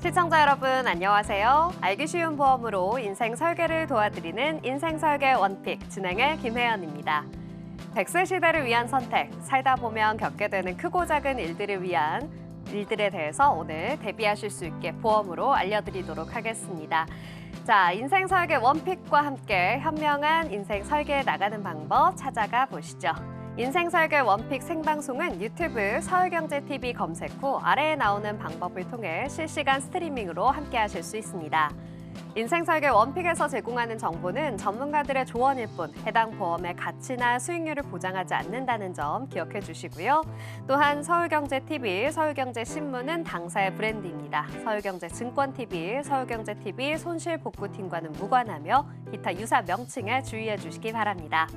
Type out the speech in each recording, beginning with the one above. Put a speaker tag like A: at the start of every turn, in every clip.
A: 시청자 여러분 안녕하세요. 알기 쉬운 보험으로 인생 설계를 도와드리는 인생설계 원픽 진행의 김혜연입니다. 100세 시대를 위한 선택, 살다 보면 겪게 되는 크고 작은 일들에 대해서 오늘 대비하실 수 있게 보험으로 알려드리도록 하겠습니다. 자, 인생 설계 원픽과 함께 현명한 인생 설계에 나가는 방법 찾아가 보시죠. 인생 설계 원픽 생방송은 유튜브 서울경제TV 검색 후 아래에 나오는 방법을 통해 실시간 스트리밍으로 함께 하실 수 있습니다. 인생 설계 원픽에서 제공하는 정보는 전문가들의 조언일 뿐 해당 보험의 가치나 수익률을 보장하지 않는다는 점 기억해 주시고요. 또한 서울경제TV, 서울경제신문은 당사의 브랜드입니다. 서울경제증권TV, 서울경제TV 손실복구팀과는 무관하며 기타 유사 명칭에 주의해 주시기 바랍니다.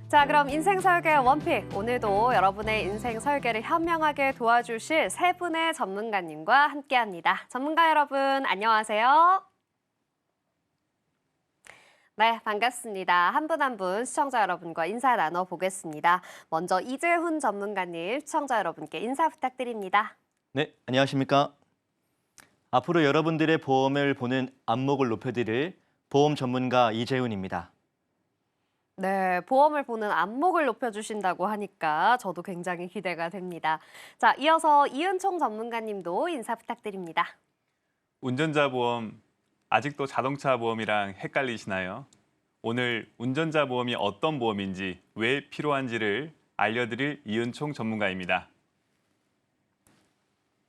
A: 자, 그럼 인생 설계 원픽, 오늘도 여러분의 인생 설계를 현명하게 도와주실 세 분의 전문가님과 함께합니다. 전문가 여러분, 안녕하세요. 네, 반갑습니다. 한 분 한 분 시청자 여러분과 인사 나눠보겠습니다. 먼저 이재훈 전문가님, 시청자 여러분께 인사 부탁드립니다.
B: 네, 안녕하십니까. 앞으로 여러분들의 보험을 보는 안목을 높여드릴 보험 전문가 이재훈입니다.
A: 네, 보험을 보는 안목을 높여주신다고 하니까 저도 굉장히 기대가 됩니다. 자, 이어서 이은총 전문가님도 인사 부탁드립니다.
C: 운전자 보험, 아직도 자동차 보험이랑 헷갈리시나요? 오늘 운전자 보험이 어떤 보험인지, 왜 필요한지를 알려드릴 이은총 전문가입니다.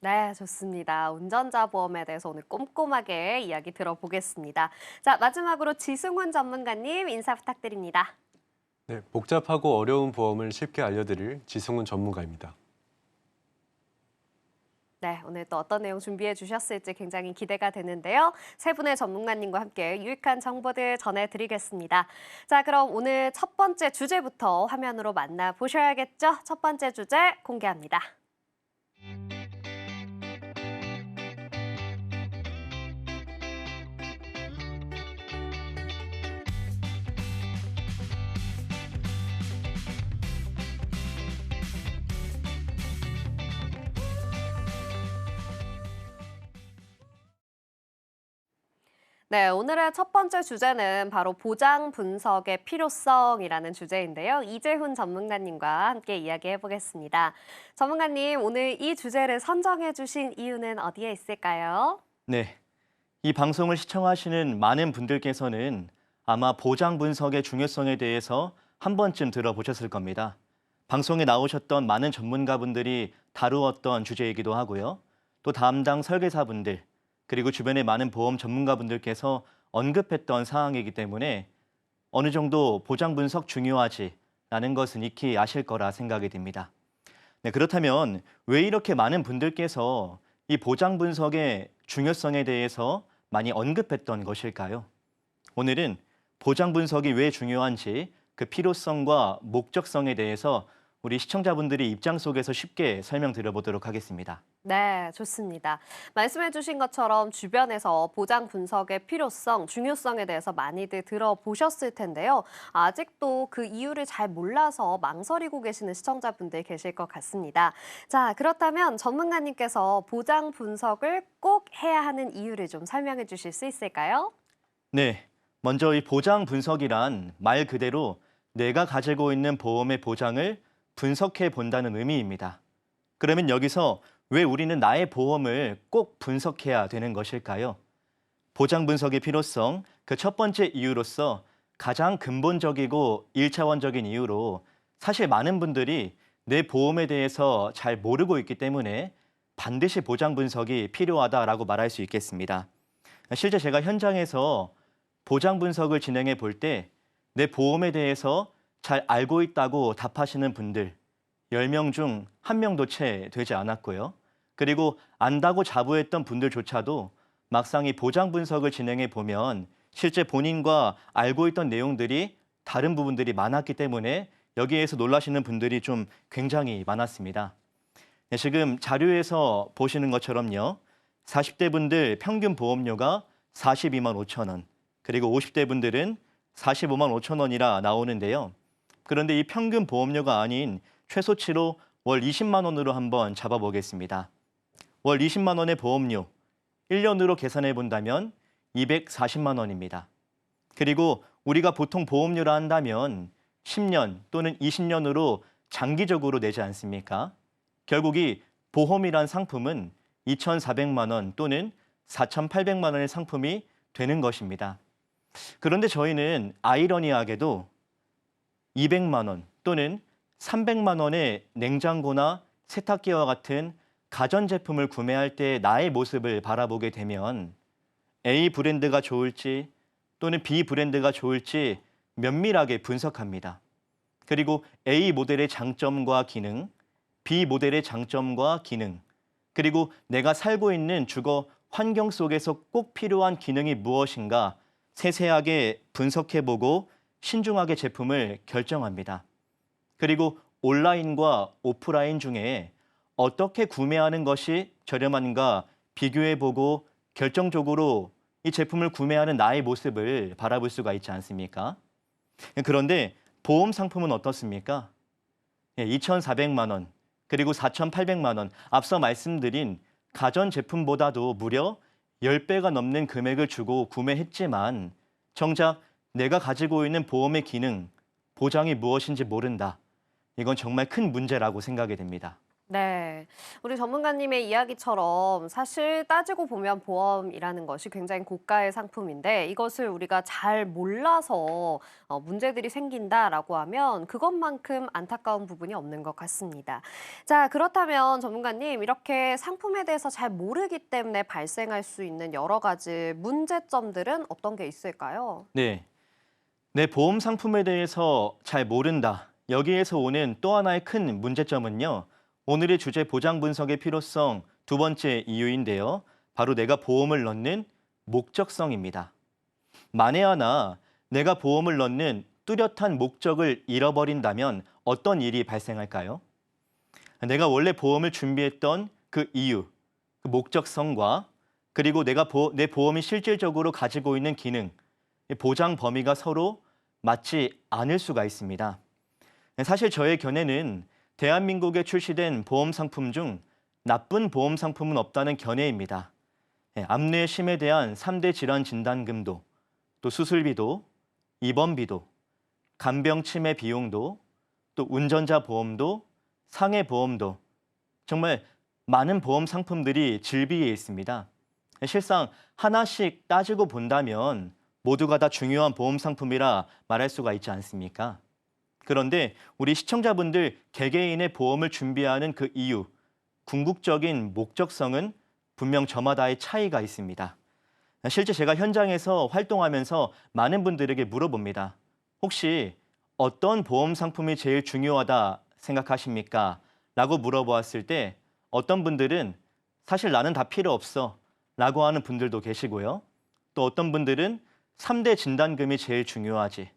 A: 네, 좋습니다. 운전자 보험에 대해서 오늘 꼼꼼하게 이야기 들어보겠습니다. 자, 마지막으로 지승훈 전문가님 인사 부탁드립니다.
D: 네, 복잡하고 어려운 보험을 쉽게 알려드릴 지승훈 전문가입니다.
A: 네, 오늘 또 어떤 내용 준비해 주셨을지 굉장히 기대가 되는데요. 세 분의 전문가님과 함께 유익한 정보들 전해드리겠습니다. 자, 그럼 오늘 첫 번째 주제부터 화면으로 만나보셔야겠죠? 첫 번째 주제 공개합니다. 네, 오늘의 첫 번째 주제는 바로 보장 분석의 필요성이라는 주제인데요. 이재훈 전문가님과 함께 이야기해 보겠습니다. 전문가님, 오늘 이 주제를 선정해 주신 이유는 어디에 있을까요?
B: 네, 이 방송을 시청하시는 많은 분들께서는 아마 보장 분석의 중요성에 대해서 한 번쯤 들어보셨을 겁니다. 방송에 나오셨던 많은 전문가분들이 다루었던 주제이기도 하고요. 또 담당 설계사분들, 그리고 주변의 많은 보험 전문가분들께서 언급했던 사항이기 때문에 어느 정도 보장 분석 중요하지라는 것은 익히 아실 거라 생각이 듭니다. 네, 그렇다면 왜 이렇게 많은 분들께서 이 보장 분석의 중요성에 대해서 많이 언급했던 것일까요? 오늘은 보장 분석이 왜 중요한지 그 필요성과 목적성에 대해서 우리 시청자분들이 입장 속에서 쉽게 설명드려보도록 하겠습니다.
A: 네, 좋습니다. 말씀해 주신 것처럼 주변에서 보장 분석의 필요성, 중요성에 대해서 많이들 들어보셨을 텐데요. 아직도 그 이유를 잘 몰라서 망설이고 계시는 시청자분들 계실 것 같습니다. 자, 그렇다면 전문가님께서 보장 분석을 꼭 해야 하는 이유를 좀 설명해 주실 수 있을까요?
B: 네, 먼저 이 보장 분석이란 말 그대로 내가 가지고 있는 보험의 보장을 분석해 본다는 의미입니다. 그러면 여기서 왜 우리는 나의 보험을 꼭 분석해야 되는 것일까요? 보장 분석의 필요성, 그 첫 번째 이유로서 가장 근본적이고 일차원적인 이유로 사실 많은 분들이 내 보험에 대해서 잘 모르고 있기 때문에 반드시 보장 분석이 필요하다라고 말할 수 있겠습니다. 실제 제가 현장에서 보장 분석을 진행해 볼 때 내 보험에 대해서 잘 알고 있다고 답하시는 분들 10명 중 1명도 채 되지 않았고요. 그리고 안다고 자부했던 분들조차도 막상 이 보장 분석을 진행해 보면 실제 본인과 알고 있던 내용들이 다른 부분들이 많았기 때문에 여기에서 놀라시는 분들이 좀 굉장히 많았습니다. 네, 지금 자료에서 보시는 것처럼요. 40대 분들 평균 보험료가 42만 5천 원, 그리고 50대 분들은 45만 5천 원이라 나오는데요. 그런데 이 평균 보험료가 아닌 최소치로 월 20만 원으로 한번 잡아보겠습니다. 월 20만 원의 보험료, 1년으로 계산해 본다면 240만 원입니다. 그리고 우리가 보통 보험료를 한다면 10년 또는 20년으로 장기적으로 내지 않습니까? 결국 이 보험이란 상품은 2,400만 원 또는 4,800만 원의 상품이 되는 것입니다. 그런데 저희는 아이러니하게도 200만 원 또는 300만 원의 냉장고나 세탁기와 같은 가전제품을 구매할 때 나의 모습을 바라보게 되면 A 브랜드가 좋을지 또는 B 브랜드가 좋을지 면밀하게 분석합니다. 그리고 A 모델의 장점과 기능, B 모델의 장점과 기능, 그리고 내가 살고 있는 주거 환경 속에서 꼭 필요한 기능이 무엇인가 세세하게 분석해보고 신중하게 제품을 결정합니다. 그리고 온라인과 오프라인 중에 어떻게 구매하는 것이 저렴한가 비교해보고 결정적으로 이 제품을 구매하는 나의 모습을 바라볼 수가 있지 않습니까? 그런데 보험 상품은 어떻습니까? 2,400만 원, 그리고 4,800만 원, 앞서 말씀드린 가전제품보다도 무려 10배가 넘는 금액을 주고 구매했지만 정작 내가 가지고 있는 보험의 기능, 보장이 무엇인지 모른다. 이건 정말 큰 문제라고 생각이 됩니다.
A: 네. 우리 전문가님의 이야기처럼 사실 따지고 보면 보험이라는 것이 굉장히 고가의 상품인데 이것을 우리가 잘 몰라서 문제들이 생긴다라고 하면 그것만큼 안타까운 부분이 없는 것 같습니다. 자, 그렇다면 전문가님, 이렇게 상품에 대해서 잘 모르기 때문에 발생할 수 있는 여러 가지 문제점들은 어떤 게 있을까요?
B: 네. 내 보험 상품에 대해서 잘 모른다. 여기에서 오는 또 하나의 큰 문제점은요. 오늘의 주제 보장 분석의 필요성 두 번째 이유인데요. 바로 내가 보험을 넣는 목적성입니다. 만에 하나 내가 보험을 넣는 뚜렷한 목적을 잃어버린다면 어떤 일이 발생할까요? 내가 원래 보험을 준비했던 그 이유, 그 목적성과 그리고 내 보험이 실질적으로 가지고 있는 기능, 보장 범위가 서로 맞지 않을 수가 있습니다. 사실 저의 견해는 대한민국에 출시된 보험 상품 중 나쁜 보험 상품은 없다는 견해입니다. 암뇌심에 대한 3대 질환 진단금도, 또 수술비도, 입원비도, 간병 치매 비용도, 또 운전자 보험도, 상해 보험도 정말 많은 보험 상품들이 즐비해 있습니다. 실상 하나씩 따지고 본다면 모두가 다 중요한 보험 상품이라 말할 수가 있지 않습니까? 그런데 우리 시청자분들 개개인의 보험을 준비하는 그 이유, 궁극적인 목적성은 분명 저마다의 차이가 있습니다. 실제 제가 현장에서 활동하면서 많은 분들에게 물어봅니다. 혹시 어떤 보험 상품이 제일 중요하다 생각하십니까? 라고 물어보았을 때 어떤 분들은 사실 나는 다 필요 없어 라고 하는 분들도 계시고요. 또 어떤 분들은 3대 진단금이 제일 중요하지.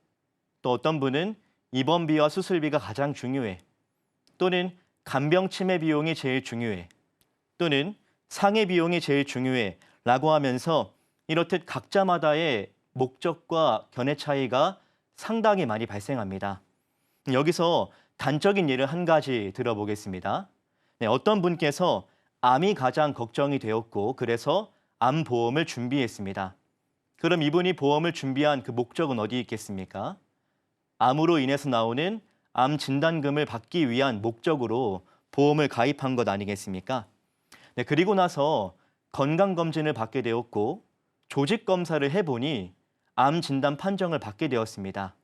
B: 또 어떤 분은 입원비와 수술비가 가장 중요해. 또는 간병 치매 비용이 제일 중요해. 또는 상해 비용이 제일 중요해. 라고 하면서 이렇듯 각자마다의 목적과 견해 차이가 상당히 많이 발생합니다. 여기서 단적인 예를 한 가지 들어보겠습니다. 네, 어떤 분께서 암이 가장 걱정이 되었고 그래서 암보험을 준비했습니다. 그럼 이분이 보험을 준비한 그 목적은 어디 있겠습니까? 암으로 인해서 나오는 암 진단금을 받기 위한 목적으로 보험을 가입한 것 아니겠습니까? 네, 그리고 나서 건강검진을 받게 되었고 조직검사를 해보니 암 진단 판정을 받게 되었습니다.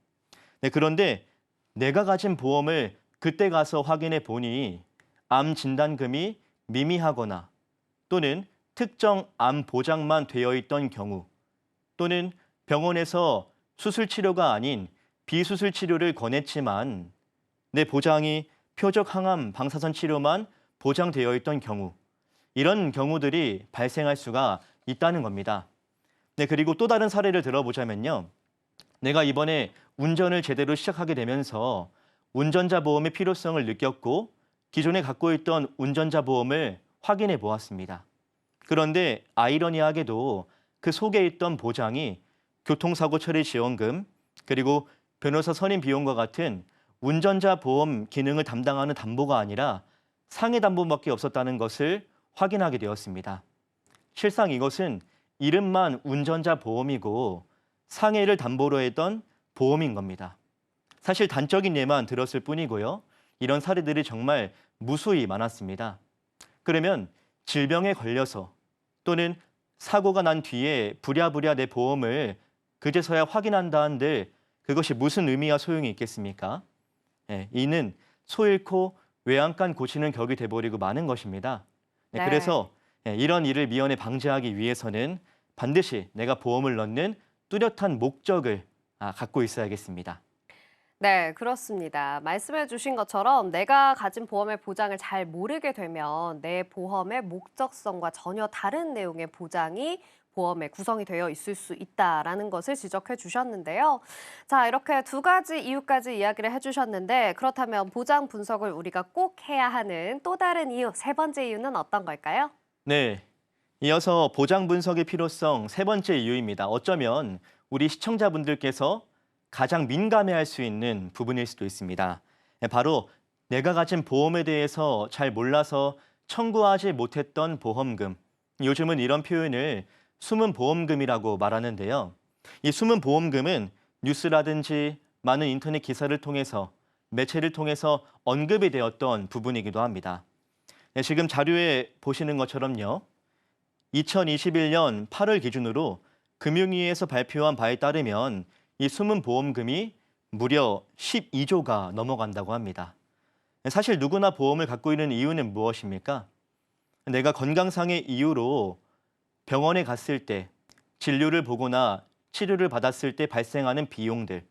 B: 네, 그런데 내가 가진 보험을 그때 가서 확인해 보니 암 진단금이 미미하거나 또는 특정 암 보장만 되어 있던 경우 또는 병원에서 수술 치료가 아닌 비수술 치료를 권했지만 내 보장이 표적 항암 방사선 치료만 보장되어 있던 경우 이런 경우들이 발생할 수가 있다는 겁니다. 네, 그리고 또 다른 사례를 들어보자면요. 내가 이번에 운전을 제대로 시작하게 되면서 운전자 보험의 필요성을 느꼈고 기존에 갖고 있던 운전자 보험을 확인해 보았습니다. 그런데 아이러니하게도 그 속에 있던 보장이 교통사고 처리 지원금 그리고 변호사 선임 비용과 같은 운전자 보험 기능을 담당하는 담보가 아니라 상해 담보밖에 없었다는 것을 확인하게 되었습니다. 실상 이것은 이름만 운전자 보험이고 상해를 담보로 했던 보험인 겁니다. 사실 단적인 예만 들었을 뿐이고요. 이런 사례들이 정말 무수히 많았습니다. 그러면 질병에 걸려서 또는 사고가 난 뒤에 부랴부랴 내 보험을 그제서야 확인한다 한들 그것이 무슨 의미와 소용이 있겠습니까? 이는 소 잃고 외양간 고치는 격이 돼버리고 마는 것입니다.
A: 네.
B: 그래서 이런 일을 미연에 방지하기 위해서는 반드시 내가 보험을 넣는 뚜렷한 목적을 갖고 있어야겠습니다.
A: 네, 그렇습니다. 말씀해 주신 것처럼 내가 가진 보험의 보장을 잘 모르게 되면 내 보험의 목적성과 전혀 다른 내용의 보장이 보험에 구성이 되어 있을 수 있다라는 것을 지적해 주셨는데요. 자, 이렇게 두 가지 이유까지 이야기를 해주셨는데 그렇다면 보장 분석을 우리가 꼭 해야 하는 또 다른 이유, 세 번째 이유는 어떤 걸까요?
B: 네, 이어서 보장 분석의 필요성 세 번째 이유입니다. 어쩌면 우리 시청자분들께서 가장 민감해할 수 있는 부분일 수도 있습니다. 바로 내가 가진 보험에 대해서 잘 몰라서 청구하지 못했던 보험금. 요즘은 이런 표현을 숨은 보험금이라고 말하는데요. 이 숨은 보험금은 뉴스라든지 많은 인터넷 기사를 통해서 매체를 통해서 언급이 되었던 부분이기도 합니다. 지금 자료에 보시는 것처럼요. 2021년 8월 기준으로 금융위에서 발표한 바에 따르면 이 숨은 보험금이 무려 12조가 넘어간다고 합니다. 사실 누구나 보험을 갖고 있는 이유는 무엇입니까? 내가 건강상의 이유로 병원에 갔을 때 진료를 보거나 치료를 받았을 때 발생하는 비용들,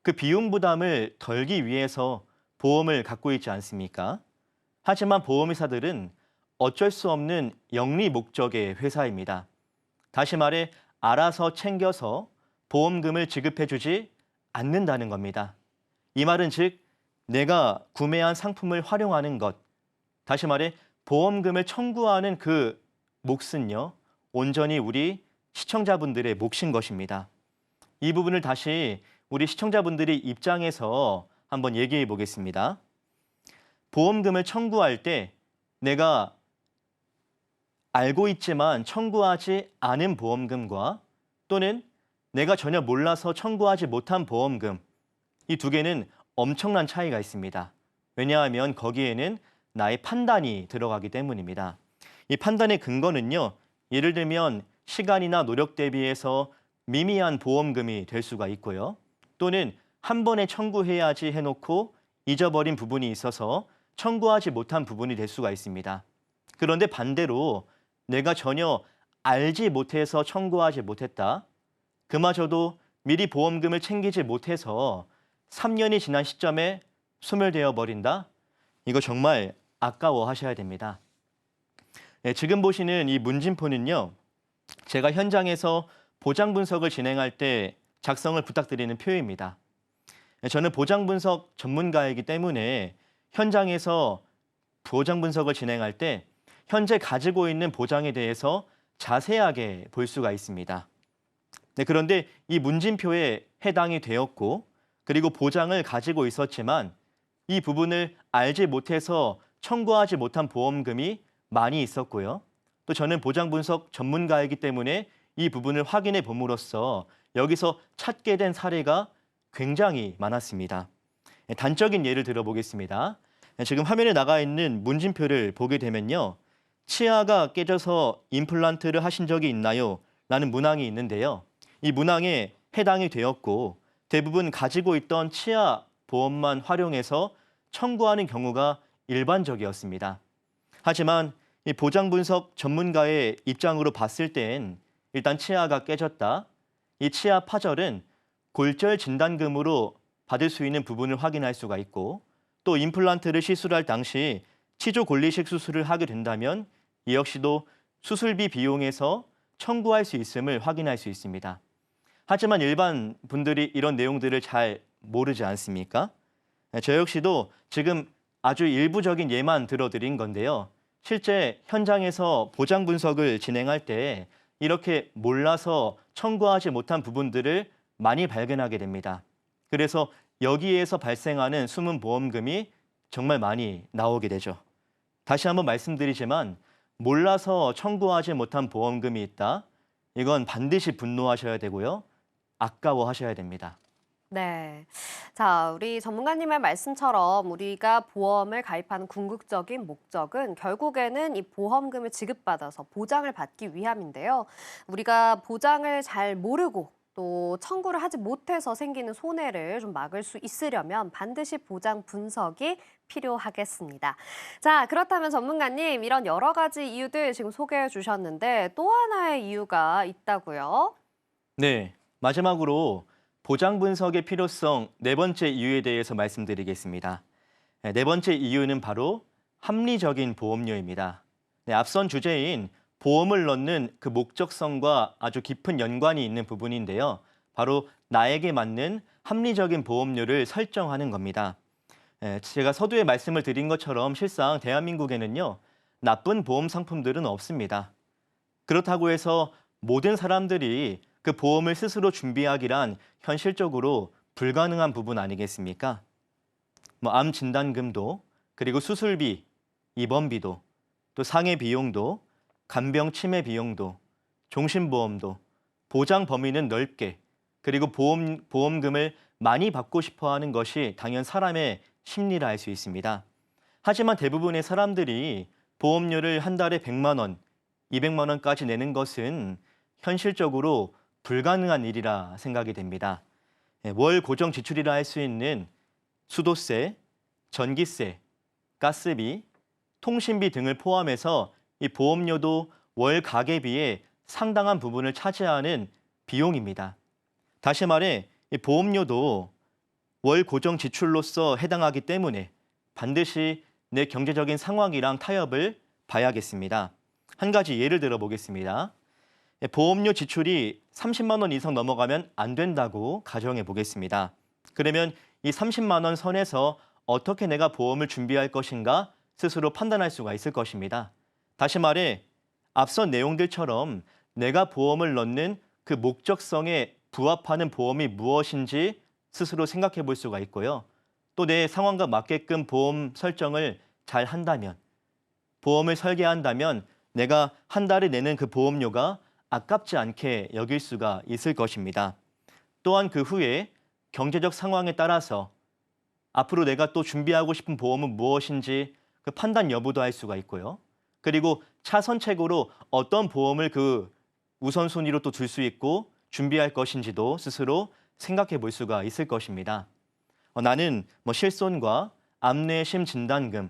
B: 그 비용 부담을 덜기 위해서 보험을 갖고 있지 않습니까? 하지만 보험회사들은 어쩔 수 없는 영리 목적의 회사입니다. 다시 말해 알아서 챙겨서 보험금을 지급해주지 않는다는 겁니다. 이 말은 즉 내가 구매한 상품을 활용하는 것, 다시 말해 보험금을 청구하는 그 몫은요, 온전히 우리 시청자분들의 몫인 것입니다. 이 부분을 다시 우리 시청자분들의 입장에서 한번 얘기해 보겠습니다. 보험금을 청구할 때 내가 알고 있지만 청구하지 않은 보험금과 또는 내가 전혀 몰라서 청구하지 못한 보험금, 이 두 개는 엄청난 차이가 있습니다. 왜냐하면 거기에는 나의 판단이 들어가기 때문입니다. 이 판단의 근거는요, 예를 들면 시간이나 노력 대비해서 미미한 보험금이 될 수가 있고요. 또는 한 번에 청구해야지 해놓고 잊어버린 부분이 있어서 청구하지 못한 부분이 될 수가 있습니다. 그런데 반대로 내가 전혀 알지 못해서 청구하지 못했다. 그마저도 미리 보험금을 챙기지 못해서 3년이 지난 시점에 소멸되어 버린다. 이거 정말 아까워하셔야 됩니다. 지금 보시는 이 문진표는요. 제가 현장에서 보장 분석을 진행할 때 작성을 부탁드리는 표입니다. 저는 보장 분석 전문가이기 때문에 현장에서 보장 분석을 진행할 때 현재 가지고 있는 보장에 대해서 자세하게 볼 수가 있습니다. 그런데 이 문진표에 해당이 되었고 그리고 보장을 가지고 있었지만 이 부분을 알지 못해서 청구하지 못한 보험금이 많이 있었고요. 또 저는 보장 분석 전문가이기 때문에 이 부분을 확인해 봄으로써 여기서 찾게 된 사례가 굉장히 많았습니다. 단적인 예를 들어보겠습니다. 지금 화면에 나가 있는 문진표를 보게 되면요. 치아가 깨져서 임플란트를 하신 적이 있나요? 라는 문항이 있는데요. 이 문항에 해당이 되었고 대부분 가지고 있던 치아 보험만 활용해서 청구하는 경우가 일반적이었습니다. 하지만 이 보장 분석 전문가의 입장으로 봤을 땐 일단 치아가 깨졌다. 이 치아 파절은 골절 진단금으로 받을 수 있는 부분을 확인할 수가 있고 또 임플란트를 시술할 당시 치조 골리식 수술을 하게 된다면 이 역시도 수술비 비용에서 청구할 수 있음을 확인할 수 있습니다. 하지만 일반 분들이 이런 내용들을 잘 모르지 않습니까? 저 역시도 지금 아주 일부적인 예만 들어드린 건데요. 실제 현장에서 보장 분석을 진행할 때 이렇게 몰라서 청구하지 못한 부분들을 많이 발견하게 됩니다. 그래서 여기에서 발생하는 숨은 보험금이 정말 많이 나오게 되죠. 다시 한번 말씀드리지만 몰라서 청구하지 못한 보험금이 있다. 이건 반드시 분노하셔야 되고요. 아까워하셔야 됩니다.
A: 네. 자, 우리 전문가님의 말씀처럼 우리가 보험을 가입하는 궁극적인 목적은 결국에는 이 보험금을 지급받아서 보장을 받기 위함인데요. 우리가 보장을 잘 모르고 또 청구를 하지 못해서 생기는 손해를 좀 막을 수 있으려면 반드시 보장 분석이 필요하겠습니다. 자, 그렇다면 전문가님, 이런 여러 가지 이유들 지금 소개해 주셨는데 또 하나의 이유가 있다고요?
B: 네, 마지막으로 보장 분석의 필요성 네 번째 이유에 대해서 말씀드리겠습니다. 네 번째 이유는 바로 합리적인 보험료입니다. 네, 앞선 주제인 보험을 넣는 그 목적성과 아주 깊은 연관이 있는 부분인데요. 바로 나에게 맞는 합리적인 보험료를 설정하는 겁니다. 제가 서두에 말씀을 드린 것처럼 실상 대한민국에는요, 나쁜 보험 상품들은 없습니다. 그렇다고 해서 모든 사람들이 그 보험을 스스로 준비하기란 현실적으로 불가능한 부분 아니겠습니까? 암 진단금도, 그리고 수술비, 입원비도, 또 상해 비용도, 간병 치매 비용도, 종신보험도, 보장 범위는 넓게, 그리고 보험금을 많이 받고 싶어 하는 것이 당연 사람의 심리라 할 수 있습니다. 하지만 대부분의 사람들이 보험료를 한 달에 100만 원, 200만 원까지 내는 것은 현실적으로 불가능한 일이라 생각이 됩니다. 월 고정 지출이라 할 수 있는 수도세, 전기세, 가스비, 통신비 등을 포함해서 이 보험료도 월 가계비의 상당한 부분을 차지하는 비용입니다. 다시 말해 이 보험료도 월 고정 지출로서 해당하기 때문에 반드시 내 경제적인 상황이랑 타협을 봐야겠습니다. 한 가지 예를 들어 보겠습니다. 보험료 지출이 30만 원 이상 넘어가면 안 된다고 가정해 보겠습니다. 그러면 이 30만 원 선에서 어떻게 내가 보험을 준비할 것인가 스스로 판단할 수가 있을 것입니다. 다시 말해 앞선 내용들처럼 내가 보험을 넣는 그 목적성에 부합하는 보험이 무엇인지 스스로 생각해 볼 수가 있고요. 또 내 상황과 맞게끔 보험 설정을 잘 한다면, 보험을 설계한다면 내가 한 달에 내는 그 보험료가 아깝지 않게 여길 수가 있을 것입니다. 또한 그 후에 경제적 상황에 따라서 앞으로 내가 또 준비하고 싶은 보험은 무엇인지 그 판단 여부도 할 수가 있고요. 그리고 차선책으로 어떤 보험을 그 우선순위로 또 둘 수 있고 준비할 것인지도 스스로 생각해 볼 수가 있을 것입니다. 나는 실손과 암내심 진단금,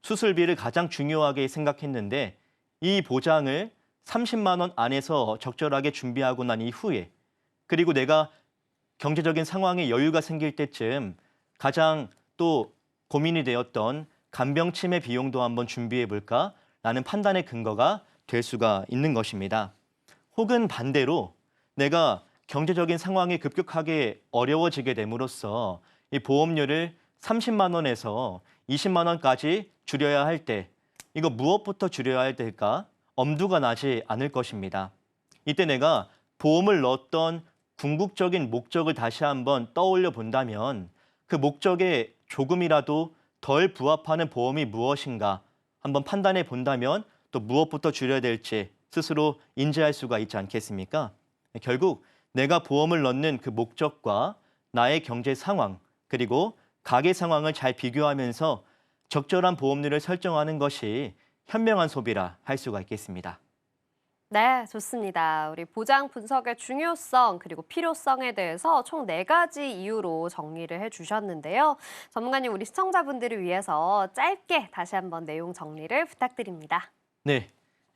B: 수술비를 가장 중요하게 생각했는데 이 보장을 30만 원 안에서 적절하게 준비하고 난 이후에 그리고 내가 경제적인 상황에 여유가 생길 때쯤 가장 또 고민이 되었던 간병 치매 비용도 한번 준비해 볼까라는 판단의 근거가 될 수가 있는 것입니다. 혹은 반대로 내가 경제적인 상황이 급격하게 어려워지게 됨으로써 이 보험료를 30만 원에서 20만 원까지 줄여야 할 때 이거 무엇부터 줄여야 할 때일까? 엄두가 나지 않을 것입니다. 이때 내가 보험을 넣었던 궁극적인 목적을 다시 한번 떠올려 본다면 그 목적에 조금이라도 덜 부합하는 보험이 무엇인가 한번 판단해 본다면 또 무엇부터 줄여야 될지 스스로 인지할 수가 있지 않겠습니까? 결국 내가 보험을 넣는 그 목적과 나의 경제 상황 그리고 가계 상황을 잘 비교하면서 적절한 보험료를 설정하는 것이 현명한 소비라 할 수가 있겠습니다.
A: 네, 좋습니다. 우리 보장 분석의 중요성 그리고 필요성에 대해서 총 4가지 이유로 정리를 해주셨는데요. 전문가님, 우리 시청자분들을 위해서 짧게 다시 한번 내용 정리를 부탁드립니다.
B: 네,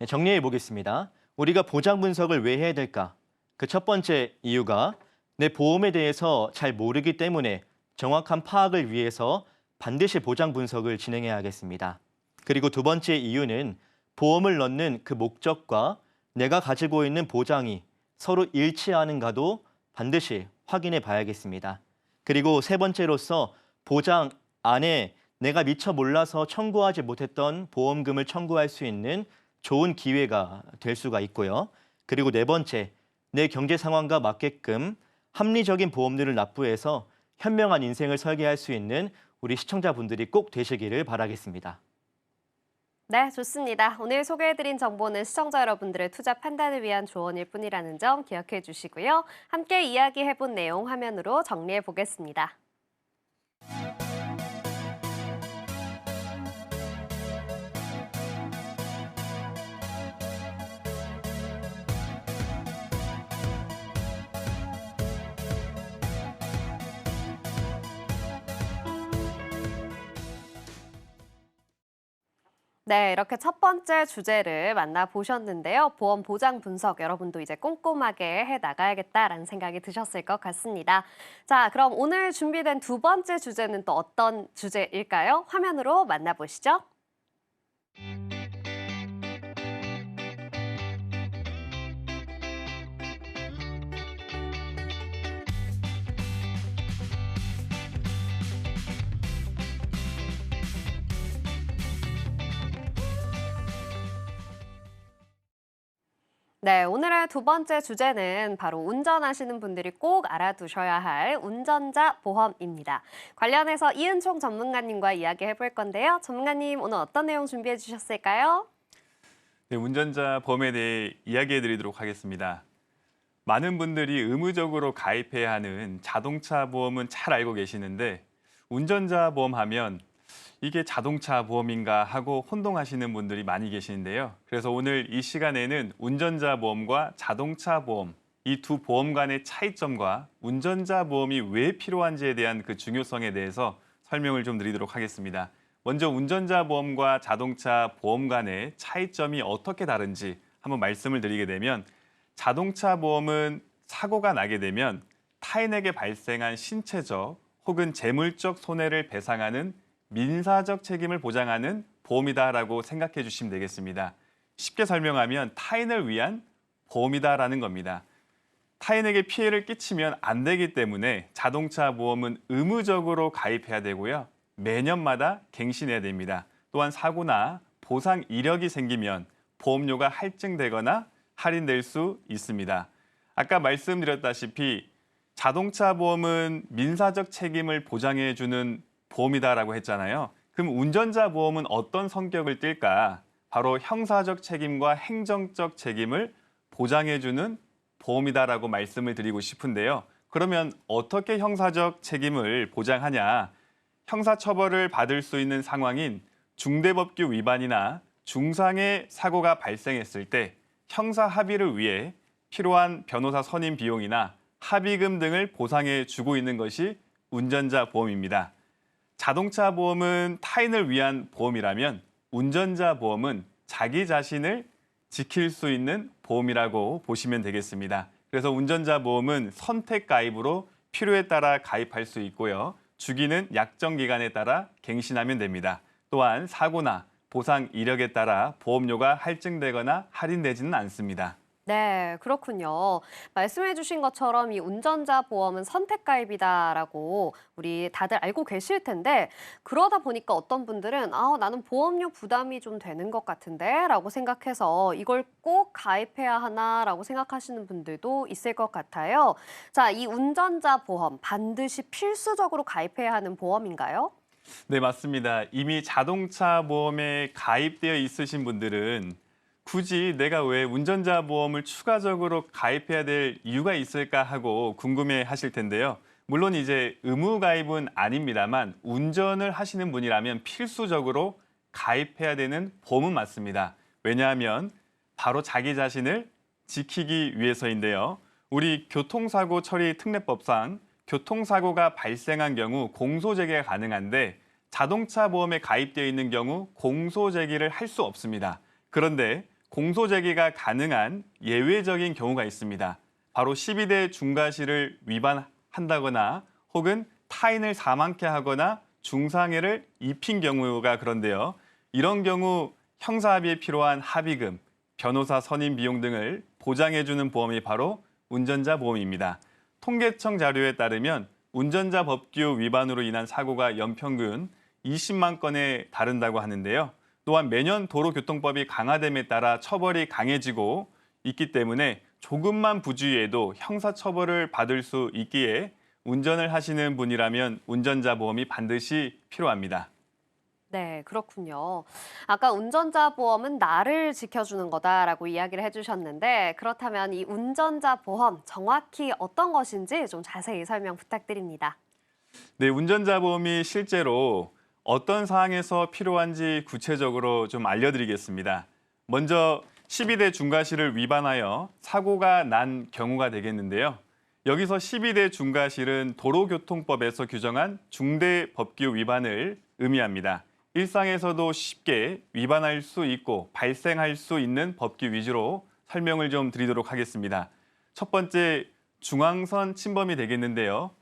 B: 정리해 보겠습니다. 우리가 보장 분석을 왜 해야 될까? 그 첫 번째 이유가 내 보험에 대해서 잘 모르기 때문에 정확한 파악을 위해서 반드시 보장 분석을 진행해야겠습니다. 그리고 두 번째 이유는 보험을 넣는 그 목적과 내가 가지고 있는 보장이 서로 일치하는가도 반드시 확인해 봐야겠습니다. 그리고 세 번째로서 보장 안에 내가 미처 몰라서 청구하지 못했던 보험금을 청구할 수 있는 좋은 기회가 될 수가 있고요. 그리고 네 번째, 내 경제 상황과 맞게끔 합리적인 보험료를 납부해서 현명한 인생을 설계할 수 있는 우리 시청자분들이 꼭 되시기를 바라겠습니다.
A: 네, 좋습니다. 오늘 소개해드린 정보는 시청자 여러분들의 투자 판단을 위한 조언일 뿐이라는 점 기억해 주시고요. 함께 이야기해본 내용 화면으로 정리해 보겠습니다. 네, 이렇게 첫 번째 주제를 만나보셨는데요. 보험 보장 분석 여러분도 이제 꼼꼼하게 해 나가야겠다라는 생각이 드셨을 것 같습니다. 자, 그럼 오늘 준비된 두 번째 주제는 또 어떤 주제일까요? 화면으로 만나보시죠. 네, 오늘의 두 번째 주제는 바로 운전하시는 분들이 꼭 알아두셔야 할 운전자 보험입니다. 관련해서 이은총 전문가님과 이야기해 볼 건데요. 전문가님, 오늘 어떤 내용 준비해 주셨을까요?
C: 네, 운전자 보험에 대해 이야기해 드리도록 하겠습니다. 많은 분들이 의무적으로 가입해야 하는 자동차 보험은 잘 알고 계시는데 운전자 보험 하면 이게 자동차 보험인가 하고 혼동하시는 분들이 많이 계시는데요. 그래서 오늘 이 시간에는 운전자 보험과 자동차 보험, 이 두 보험 간의 차이점과 운전자 보험이 왜 필요한지에 대한 그 중요성에 대해서 설명을 좀 드리도록 하겠습니다. 먼저 운전자 보험과 자동차 보험 간의 차이점이 어떻게 다른지 한번 말씀을 드리게 되면 자동차 보험은 사고가 나게 되면 타인에게 발생한 신체적 혹은 재물적 손해를 배상하는 민사적 책임을 보장하는 보험이다라고 생각해 주시면 되겠습니다. 쉽게 설명하면 타인을 위한 보험이다라는 겁니다. 타인에게 피해를 끼치면 안 되기 때문에 자동차 보험은 의무적으로 가입해야 되고요. 매년마다 갱신해야 됩니다. 또한 사고나 보상 이력이 생기면 보험료가 할증되거나 할인될 수 있습니다. 아까 말씀드렸다시피 자동차 보험은 민사적 책임을 보장해 주는 보험이다라고 했잖아요. 그럼 운전자 보험은 어떤 성격을 띨까? 바로 형사적 책임과 행정적 책임을 보장해 주는 보험이다라고 말씀을 드리고 싶은데요. 그러면 어떻게 형사적 책임을 보장하냐? 형사처벌을 받을 수 있는 상황인 중대법규 위반이나 중상의 사고가 발생했을 때 형사 합의를 위해 필요한 변호사 선임 비용이나 합의금 등을 보상해 주고 있는 것이 운전자 보험입니다. 자동차 보험은 타인을 위한 보험이라면 운전자 보험은 자기 자신을 지킬 수 있는 보험이라고 보시면 되겠습니다. 그래서 운전자 보험은 선택 가입으로 필요에 따라 가입할 수 있고요. 주기는 약정 기간에 따라 갱신하면 됩니다. 또한 사고나 보상 이력에 따라 보험료가 할증되거나 할인되지는 않습니다.
A: 네, 그렇군요. 말씀해 주신 것처럼 이 운전자 보험은 선택 가입이다라고 우리 다들 알고 계실 텐데 그러다 보니까 어떤 분들은 나는 보험료 부담이 좀 되는 것 같은데 라고 생각해서 이걸 꼭 가입해야 하나라고 생각하시는 분들도 있을 것 같아요. 자, 이 운전자 보험 반드시 필수적으로 가입해야 하는 보험인가요?
C: 네, 맞습니다. 이미 자동차 보험에 가입되어 있으신 분들은 굳이 내가 왜 운전자 보험을 추가적으로 가입해야 될 이유가 있을까 하고 궁금해 하실 텐데요. 물론 이제 의무 가입은 아닙니다만 운전을 하시는 분이라면 필수적으로 가입해야 되는 보험은 맞습니다. 왜냐하면 바로 자기 자신을 지키기 위해서인데요. 우리 교통사고 처리 특례법상 교통사고가 발생한 경우 공소제기가 가능한데 자동차 보험에 가입되어 있는 경우 공소제기를 할 수 없습니다. 그런데 공소제기가 가능한 예외적인 경우가 있습니다. 바로 12대 중과실을 위반한다거나 혹은 타인을 사망케 하거나 중상해를 입힌 경우가 그런데요. 이런 경우 형사합의에 필요한 합의금, 변호사 선임 비용 등을 보장해주는 보험이 바로 운전자 보험입니다. 통계청 자료에 따르면 운전자 법규 위반으로 인한 사고가 연평균 20만 건에 달한다고 하는데요. 또한 매년 도로교통법이 강화됨에 따라 처벌이 강해지고 있기 때문에 조금만 부주의해도 형사처벌을 받을 수 있기에 운전을 하시는 분이라면 운전자 보험이 반드시 필요합니다.
A: 네, 그렇군요. 아까 운전자 보험은 나를 지켜주는 거다라고 이야기를 해주셨는데 그렇다면 이 운전자 보험 정확히 어떤 것인지 좀 자세히 설명 부탁드립니다.
C: 네, 운전자 보험이 실제로 어떤 상황에서 필요한지 구체적으로 좀 알려드리겠습니다. 먼저 12대 중과실을 위반하여 사고가 난 경우가 되겠는데요. 여기서 12대 중과실은 도로교통법에서 규정한 중대 법규 위반을 의미합니다. 일상에서도 쉽게 위반할 수 있고 발생할 수 있는 법규 위주로 설명을 좀 드리도록 하겠습니다. 첫 번째, 중앙선 침범이 되겠는데요.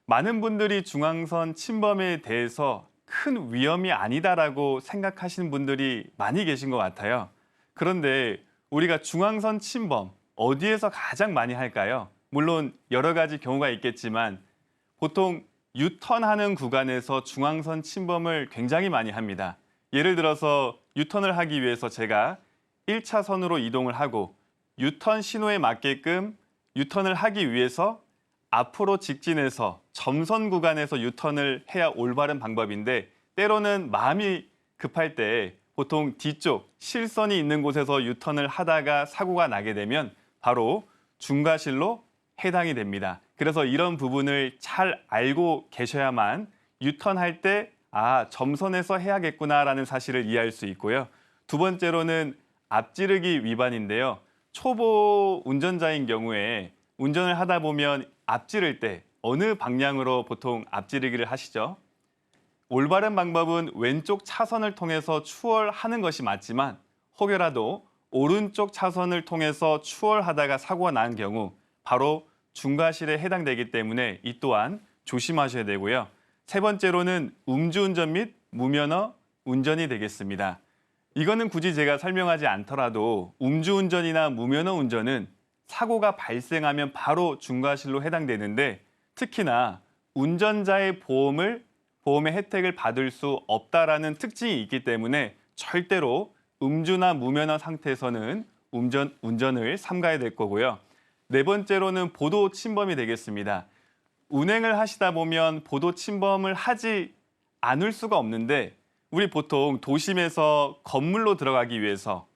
C: 많은 분들이 중앙선 침범에 대해서 큰 위험이 아니다라고 생각하시는 분들이 많이 계신 것 같아요. 그런데 우리가 중앙선 침범 어디에서 가장 많이 할까요? 물론 여러 가지 경우가 있겠지만 보통 유턴하는 구간에서 중앙선 침범을 굉장히 많이 합니다. 예를 들어서 유턴을 하기 위해서 제가 1차선으로 이동을 하고 유턴 신호에 맞게끔 유턴을 하기 위해서 앞으로 직진해서 점선 구간에서 유턴을 해야 올바른 방법인데 때로는 마음이 급할 때 보통 뒤쪽 실선이 있는 곳에서 유턴을 하다가 사고가 나게 되면 바로 중과실로 해당이 됩니다. 그래서 이런 부분을 잘 알고 계셔야만 유턴할 때 점선에서 해야겠구나라는 사실을 이해할 수 있고요. 두 번째로는 앞지르기 위반인데요. 초보 운전자인 경우에 운전을 하다 보면 앞지를 때 어느 방향으로 보통 앞지르기를 하시죠? 올바른 방법은 왼쪽 차선을 통해서 추월하는 것이 맞지만 혹여라도 오른쪽 차선을 통해서 추월하다가 사고가 난 경우 바로 중과실에 해당되기 때문에 이 또한 조심하셔야 되고요. 세 번째로는 음주운전 및 무면허 운전이 되겠습니다. 이거는 굳이 제가 설명하지 않더라도 음주운전이나 무면허 운전은 사고가 발생하면 바로 중과실로 해당되는데 특히나 운전자의 보험의 혜택을 받을 수 없다라는 특징이 있기 때문에 절대로 음주나 무면허 상태에서는 운전을 삼가야 될 거고요. 네 번째로는 보도 침범이 되겠습니다. 운행을 하시다 보면 보도 침범을 하지 않을 수가 없는데 우리 보통 도심에서 건물로 들어가기 위해서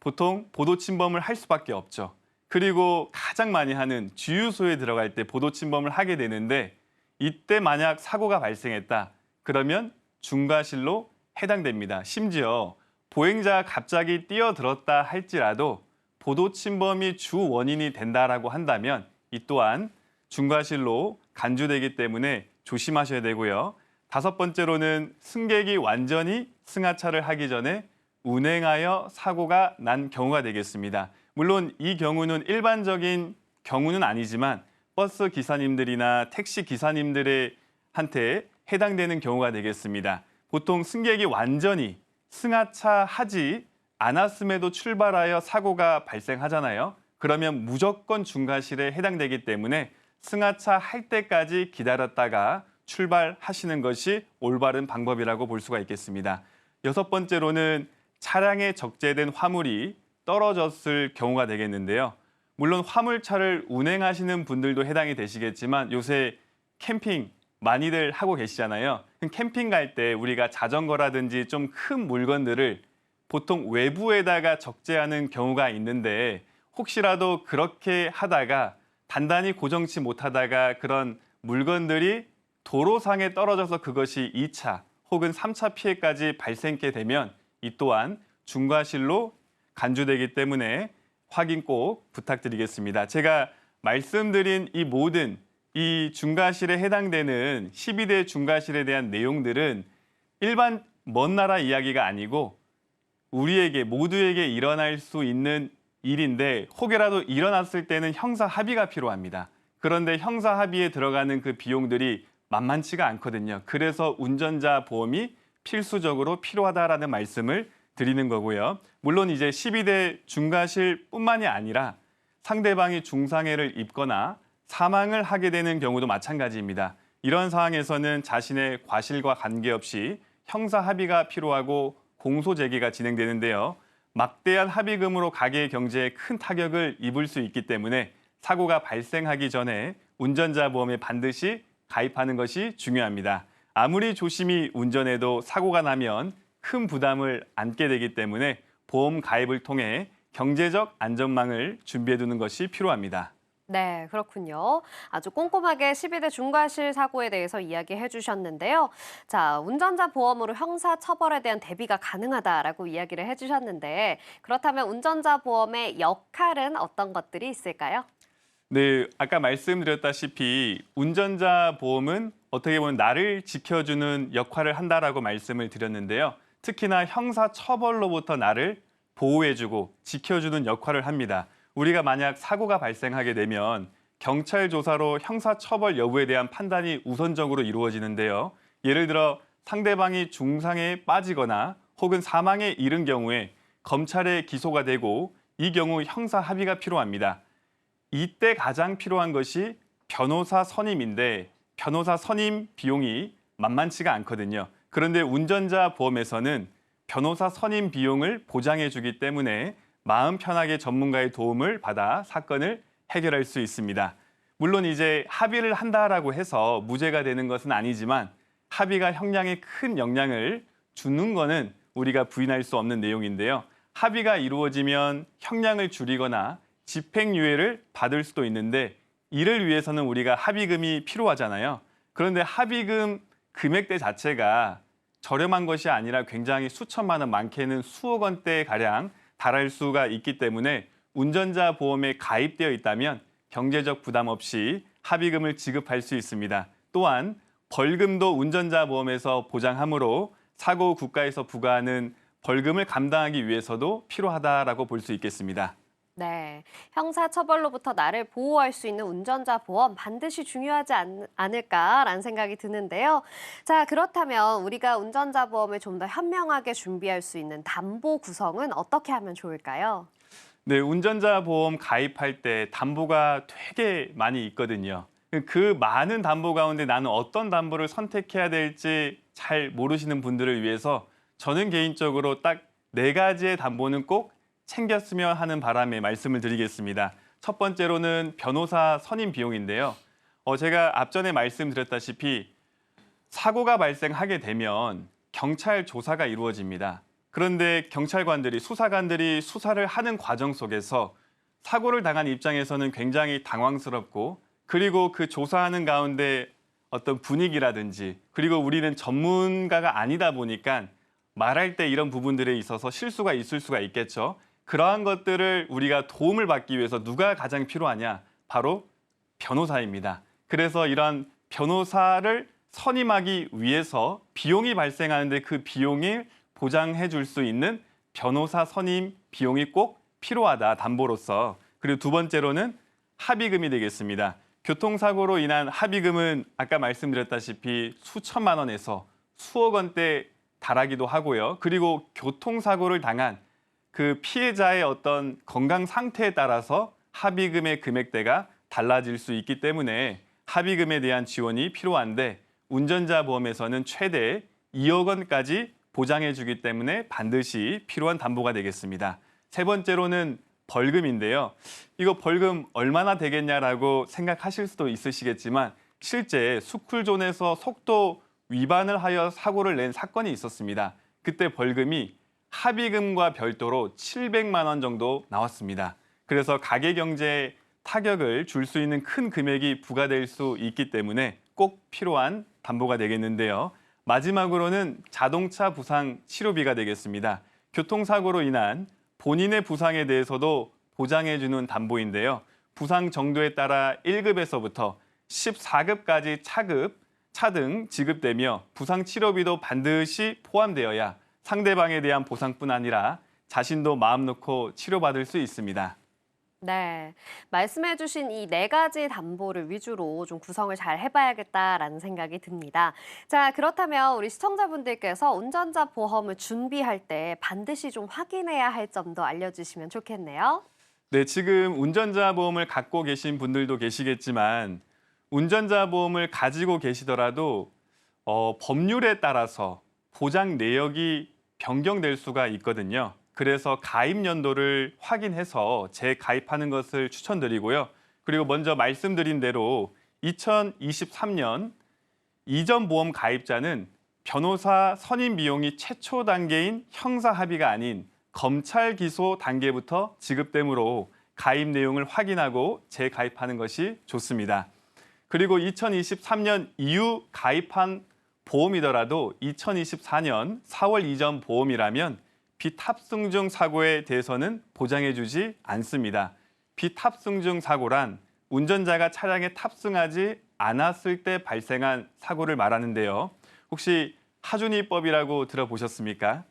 C: 보통 보도 침범을 할 수밖에 없죠. 그리고 가장 많이 하는 주유소에 들어갈 때 보도 침범을 하게 되는데 이때 만약 사고가 발생했다. 그러면 중과실로 해당됩니다. 심지어 보행자가 갑자기 뛰어들었다 할지라도 보도 침범이 주 원인이 된다라고 한다면 이 또한 중과실로 간주되기 때문에 조심하셔야 되고요. 다섯 번째로는 승객이 완전히 승하차를 하기 전에 운행하여 사고가 난 경우가 되겠습니다. 물론 이 경우는 일반적인 경우는 아니지만 버스 기사님들이나 택시 기사님들한테 해당되는 경우가 되겠습니다. 보통 승객이 완전히 승하차하지 않았음에도 출발하여 사고가 발생하잖아요. 그러면 무조건 중과실에 해당되기 때문에 승하차 할 때까지 기다렸다가 출발하시는 것이 올바른 방법이라고 볼 수가 있겠습니다. 여섯 번째로는 차량에 적재된 화물이 떨어졌을 경우가 되겠는데요. 물론 화물차를 운행하시는 분들도 해당이 되시겠지만 요새 캠핑 많이들 하고 계시잖아요. 캠핑 갈 때 우리가 자전거라든지 좀 큰 물건들을 보통 외부에다가 적재하는 경우가 있는데 혹시라도 그렇게 하다가 단단히 고정치 못하다가 그런 물건들이 도로상에 떨어져서 그것이 2차 혹은 3차 피해까지 발생케 되면 이 또한 중과실로 간주되기 때문에 확인 꼭 부탁드리겠습니다. 제가 말씀드린 이 모든 이 중과실에 해당되는 12대 중과실에 대한 내용들은 일반 먼 나라 이야기가 아니고 우리에게 모두에게 일어날 수 있는 일인데 혹여라도 일어났을 때는 형사 합의가 필요합니다. 그런데 형사 합의에 들어가는 그 비용들이 만만치가 않거든요. 그래서 운전자 보험이 필수적으로 필요하다라는 말씀을 드리는 거고요. 물론 이제 12대 중과실뿐만이 아니라 상대방이 중상해를 입거나 사망을 하게 되는 경우도 마찬가지입니다. 이런 상황에서는 자신의 과실과 관계없이 형사 합의가 필요하고 공소 제기가 진행되는데요. 막대한 합의금으로 가게 경제에 큰 타격을 입을 수 있기 때문에 사고가 발생하기 전에 운전자 보험에 반드시 가입하는 것이 중요합니다. 아무리 조심히 운전해도 사고가 나면 큰 부담을 안게 되기 때문에 보험 가입을 통해 경제적 안전망을 준비해 두는 것이 필요합니다.
A: 네, 그렇군요. 아주 꼼꼼하게 12대 중과실 사고에 대해서 이야기해 주셨는데요. 자, 운전자 보험으로 형사 처벌에 대한 대비가 가능하다라고 이야기를 해 주셨는데 그렇다면 운전자 보험의 역할은 어떤 것들이 있을까요?
C: 네, 아까 말씀드렸다시피 운전자 보험은 어떻게 보면 나를 지켜주는 역할을 한다라고 말씀을 드렸는데요. 특히나 형사 처벌로부터 나를 보호해주고 지켜주는 역할을 합니다. 우리가 만약 사고가 발생하게 되면 경찰 조사로 형사 처벌 여부에 대한 판단이 우선적으로 이루어지는데요. 예를 들어 상대방이 중상에 빠지거나 혹은 사망에 이른 경우에 검찰에 기소가 되고 이 경우 형사 합의가 필요합니다. 이때 가장 필요한 것이 변호사 선임인데 변호사 선임 비용이 만만치가 않거든요. 그런데 운전자 보험에서는 변호사 선임 비용을 보장해 주기 때문에 마음 편하게 전문가의 도움을 받아 사건을 해결할 수 있습니다. 물론 이제 합의를 한다라고 해서 무죄가 되는 것은 아니지만 합의가 형량에 큰 영향을 주는 거는 우리가 부인할 수 없는 내용인데요. 합의가 이루어지면 형량을 줄이거나 집행유예를 받을 수도 있는데 이를 위해서는 우리가 합의금이 필요하잖아요. 그런데 합의금 금액대 자체가 저렴한 것이 아니라 굉장히 수천만 원, 많게는 수억 원대 가량 달할 수가 있기 때문에 운전자 보험에 가입되어 있다면 경제적 부담 없이 합의금을 지급할 수 있습니다. 또한 벌금도 운전자 보험에서 보장하므로 사고 후 국가에서 부과하는 벌금을 감당하기 위해서도 필요하다라고 볼 수 있겠습니다.
A: 네, 형사 처벌로부터 나를 보호할 수 있는 운전자 보험 반드시 중요하지 않을까라는 생각이 드는데요. 자, 그렇다면 우리가 운전자 보험을 좀 더 현명하게 준비할 수 있는 담보 구성은 어떻게 하면 좋을까요?
C: 네, 운전자 보험 가입할 때 담보가 되게 많이 있거든요. 그 많은 담보 가운데 나는 어떤 담보를 선택해야 될지 잘 모르시는 분들을 위해서 저는 개인적으로 딱 4가지의 담보는 꼭 챙겼으면 하는 바람에 말씀을 드리겠습니다. 첫 번째로는 변호사 선임 비용인데요. 제가 앞전에 말씀드렸다시피 사고가 발생하게 되면 경찰 조사가 이루어집니다. 그런데 경찰관들이, 수사관들이 수사를 하는 과정 속에서 사고를 당한 입장에서는 굉장히 당황스럽고 그리고 그 조사하는 가운데 어떤 분위기라든지 그리고 우리는 전문가가 아니다 보니까 말할 때 이런 부분들에 있어서 실수가 있을 수가 있겠죠. 그러한 것들을 우리가 도움을 받기 위해서 누가 가장 필요하냐? 바로 변호사입니다. 그래서 이런 변호사를 선임하기 위해서 비용이 발생하는데 그 비용을 보장해 줄 수 있는 변호사 선임 비용이 꼭 필요하다, 담보로서. 그리고 두 번째로는 합의금이 되겠습니다. 교통사고로 인한 합의금은 아까 말씀드렸다시피 수천만 원에서 수억 원대 달하기도 하고요. 그리고 교통사고를 당한 그 피해자의 어떤 건강 상태에 따라서 합의금의 금액대가 달라질 수 있기 때문에 합의금에 대한 지원이 필요한데 운전자 보험에서는 최대 2억 원까지 보장해 주기 때문에 반드시 필요한 담보가 되겠습니다. 세 번째로는 벌금인데요. 이거 벌금 얼마나 되겠냐라고 생각하실 수도 있으시겠지만 실제 스쿨존에서 속도 위반을 하여 사고를 낸 사건이 있었습니다. 그때 벌금이 합의금과 별도로 700만 원 정도 나왔습니다. 그래서 가계 경제에 타격을 줄 수 있는 큰 금액이 부과될 수 있기 때문에 꼭 필요한 담보가 되겠는데요. 마지막으로는 자동차 부상 치료비가 되겠습니다. 교통사고로 인한 본인의 부상에 대해서도 보장해주는 담보인데요. 부상 정도에 따라 1급에서부터 14급까지 차등 지급되며 부상 치료비도 반드시 포함되어야 상대방에 대한 보상뿐 아니라 자신도 마음 놓고 치료받을 수 있습니다.
A: 네, 말씀해주신 이 4가지 담보를 위주로 좀 구성을 잘 해봐야겠다라는 생각이 듭니다. 자, 그렇다면 우리 시청자분들께서 운전자 보험을 준비할 때 반드시 좀 확인해야 할 점도 알려주시면 좋겠네요.
C: 네, 지금 운전자 보험을 갖고 계신 분들도 계시겠지만 운전자 보험을 가지고 계시더라도 법률에 따라서 보장 내역이 변경될 수가 있거든요. 그래서 가입 연도를 확인해서 재가입하는 것을 추천드리고요. 그리고 먼저 말씀드린 대로 2023년 이전 보험 가입자는 변호사 선임 비용이 최초 단계인 형사 합의가 아닌 검찰 기소 단계부터 지급되므로 가입 내용을 확인하고 재가입하는 것이 좋습니다. 그리고 2023년 이후 가입한 보험이더라도 2024년 4월 이전 보험이라면 비탑승 중 사고에 대해서는 보장해주지 않습니다. 비탑승 중 사고란 운전자가 차량에 탑승하지 않았을 때 발생한 사고를 말하는데요. 혹시 하준이법이라고 들어보셨습니까?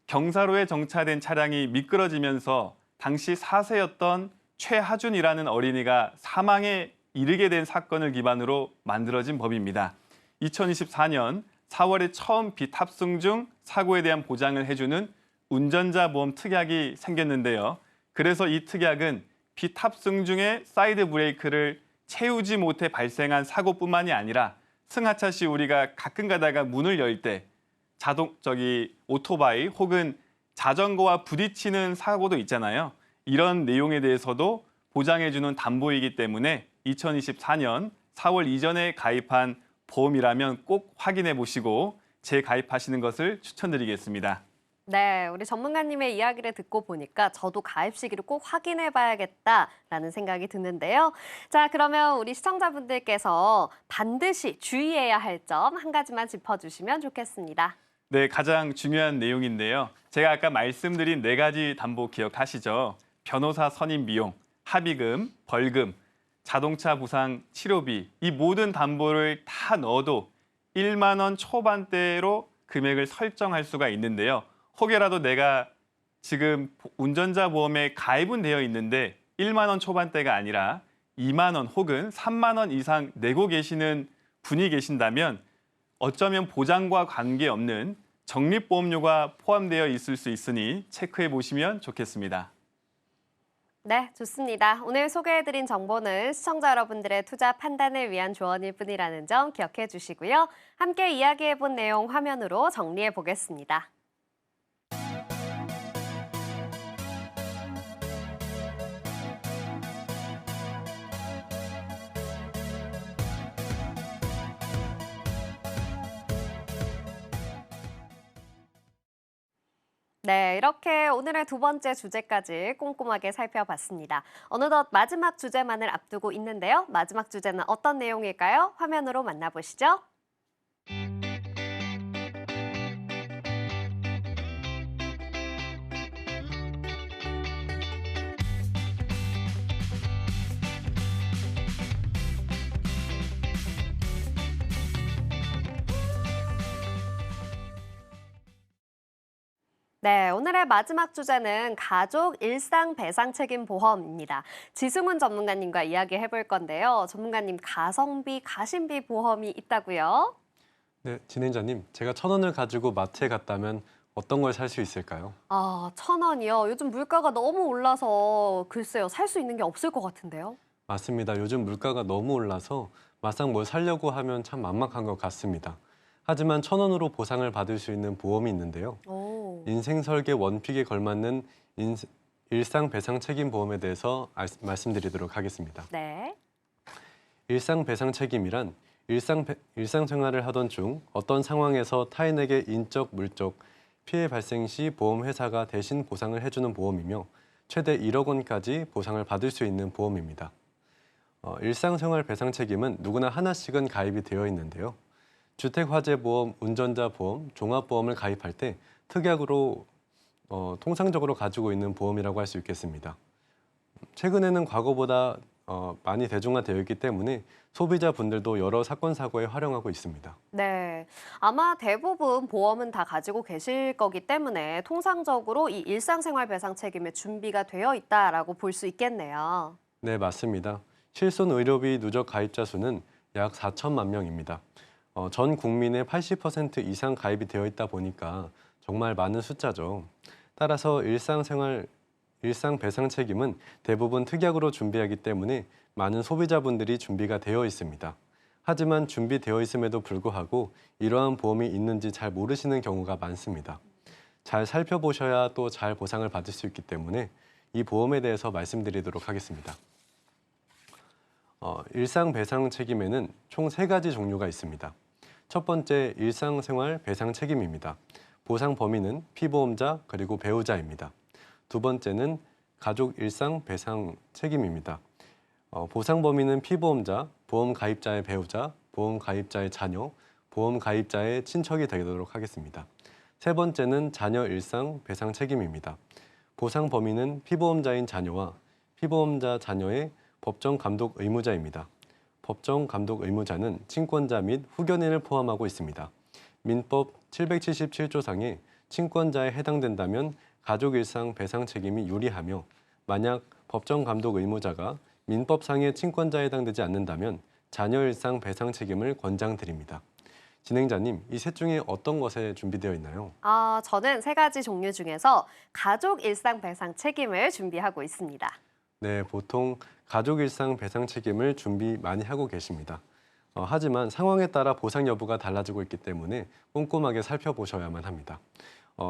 C: 경사로에 정차된 차량이 미끄러지면서 당시 4세였던 최하준이라는 어린이가 사망에 이르게 된 사건을 기반으로 만들어진 법입니다. 2024년 4월에 처음 비탑승 중 사고에 대한 보장을 해주는 운전자 보험 특약이 생겼는데요. 그래서 이 특약은 비탑승 중에 사이드 브레이크를 채우지 못해 발생한 사고뿐만이 아니라 승하차 시 우리가 가끔 가다가 문을 열 때 오토바이 혹은 자전거와 부딪히는 사고도 있잖아요. 이런 내용에 대해서도 보장해주는 담보이기 때문에 2024년 4월 이전에 가입한 보험이라면 꼭 확인해 보시고 재가입하시는 것을 추천드리겠습니다.
A: 네, 우리 전문가님의 이야기를 듣고 보니까 저도 가입 시기를 꼭 확인해 봐야겠다라는 생각이 드는데요. 자, 그러면 우리 시청자분들께서 반드시 주의해야 할 점 한 가지만 짚어주시면 좋겠습니다.
C: 네, 가장 중요한 내용인데요. 제가 아까 말씀드린 4가지 담보 기억하시죠? 변호사 선임 비용, 합의금, 벌금, 자동차 부상 치료비 이 모든 담보를 다 넣어도 1만 원 초반대로 금액을 설정할 수가 있는데요. 혹여라도 내가 지금 운전자 보험에 가입은 되어 있는데 1만 원 초반대가 아니라 2만 원 혹은 3만 원 이상 내고 계시는 분이 계신다면 어쩌면 보장과 관계없는 적립보험료가 포함되어 있을 수 있으니 체크해 보시면 좋겠습니다.
A: 네, 좋습니다. 오늘 소개해드린 정보는 시청자 여러분들의 투자 판단을 위한 조언일 뿐이라는 점 기억해 주시고요. 함께 이야기해본 내용 화면으로 정리해 보겠습니다. 네, 이렇게 오늘의 두 번째 주제까지 꼼꼼하게 살펴봤습니다. 어느덧 마지막 주제만을 앞두고 있는데요. 마지막 주제는 어떤 내용일까요? 화면으로 만나보시죠. 네, 오늘의 마지막 주제는 가족 일상 배상 책임 보험입니다. 지승훈 전문가님과 이야기해 볼 건데요. 전문가님, 가성비, 가심비 보험이 있다고요?
D: 네, 진행자님, 제가 1,000원을 가지고 마트에 갔다면 어떤 걸 살 수 있을까요?
A: 아, 1,000원이요? 요즘 물가가 너무 올라서 글쎄요, 살 수 있는 게 없을 것 같은데요?
D: 맞습니다. 요즘 물가가 너무 올라서 막상 뭘 사려고 하면 참 막막한 것 같습니다. 하지만 1,000원으로 보상을 받을 수 있는 보험이 있는데요.
A: 오.
D: 인생 설계 원픽에 걸맞는 일상 배상 책임 보험에 대해서 말씀드리도록 하겠습니다.
A: 네.
D: 일상 배상 책임이란 일상생활을 하던 중 어떤 상황에서 타인에게 인적, 물적 피해 발생 시 보험회사가 대신 보상을 해주는 보험이며 최대 1억 원까지 보상을 받을 수 있는 보험입니다. 일상생활 배상 책임은 누구나 하나씩은 가입이 되어 있는데요. 주택화재보험, 운전자보험, 종합보험을 가입할 때 특약으로 통상적으로 가지고 있는 보험이라고 할 수 있겠습니다. 최근에는 과거보다 많이 대중화되어 있기 때문에 소비자분들도 여러 사건, 사고에 활용하고 있습니다.
A: 네. 아마 대부분 보험은 다 가지고 계실 거기 때문에 통상적으로 이 일상생활 배상 책임에 준비가 되어 있다라고 볼 수 있겠네요.
D: 네, 맞습니다. 실손 의료비 누적 가입자 수는 약 4천만 명입니다. 전 국민의 80% 이상 가입이 되어 있다 보니까 정말 많은 숫자죠. 따라서 일상 배상 책임은 대부분 특약으로 준비하기 때문에 많은 소비자분들이 준비가 되어 있습니다. 하지만 준비되어 있음에도 불구하고 이러한 보험이 있는지 잘 모르시는 경우가 많습니다. 잘 살펴보셔야 또 잘 보상을 받을 수 있기 때문에 이 보험에 대해서 말씀드리도록 하겠습니다. 일상 배상 책임에는 총 3가지 종류가 있습니다. 첫 번째, 일상생활 배상 책임입니다. 보상 범위는 피보험자 그리고 배우자입니다. 두 번째는 가족 일상 배상 책임입니다. 보상 범위는 피보험자, 보험 가입자의 배우자, 보험 가입자의 자녀, 보험 가입자의 친척이 되도록 하겠습니다. 세 번째는 자녀 일상 배상 책임입니다. 보상 범위는 피보험자인 자녀와 피보험자 자녀의 법정 감독 의무자입니다. 법정 감독 의무자는 친권자 및 후견인을 포함하고 있습니다. 민법 777조상에 친권자에 해당된다면 가족 일상 배상 책임이 유리하며 만약 법정 감독 의무자가 민법상의 친권자에 해당되지 않는다면 자녀 일상 배상 책임을 권장드립니다. 진행자님, 이 셋 중에 어떤 것에 준비되어 있나요?
A: 저는 세 가지 종류 중에서 가족 일상 배상 책임을 준비하고 있습니다.
D: 네, 보통 가족 일상 배상 책임을 준비 많이 하고 계십니다. 하지만 상황에 따라 보상 여부가 달라지고 있기 때문에 꼼꼼하게 살펴보셔야만 합니다.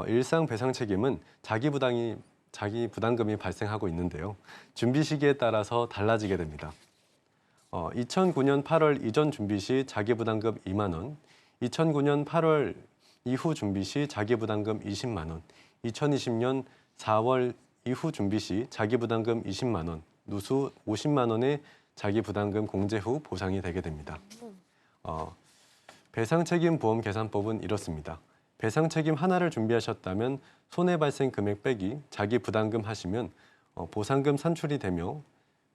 D: 일상 배상 책임은 자기 부담금이 발생하고 있는데요. 준비 시기에 따라서 달라지게 됩니다. 2009년 8월 이전 준비 시 자기 부담금 2만 원, 2009년 8월 이후 준비 시 자기 부담금 20만 원, 2020년 4월 이후 준비 시 자기 부담금 20만 원, 누수 50만 원의 자기 부담금 공제 후 보상이 되게 됩니다. 배상 책임 보험 계산법은 이렇습니다. 배상 책임 하나를 준비하셨다면 손해 발생 금액 빼기 자기 부담금 하시면 보상금 산출이 되며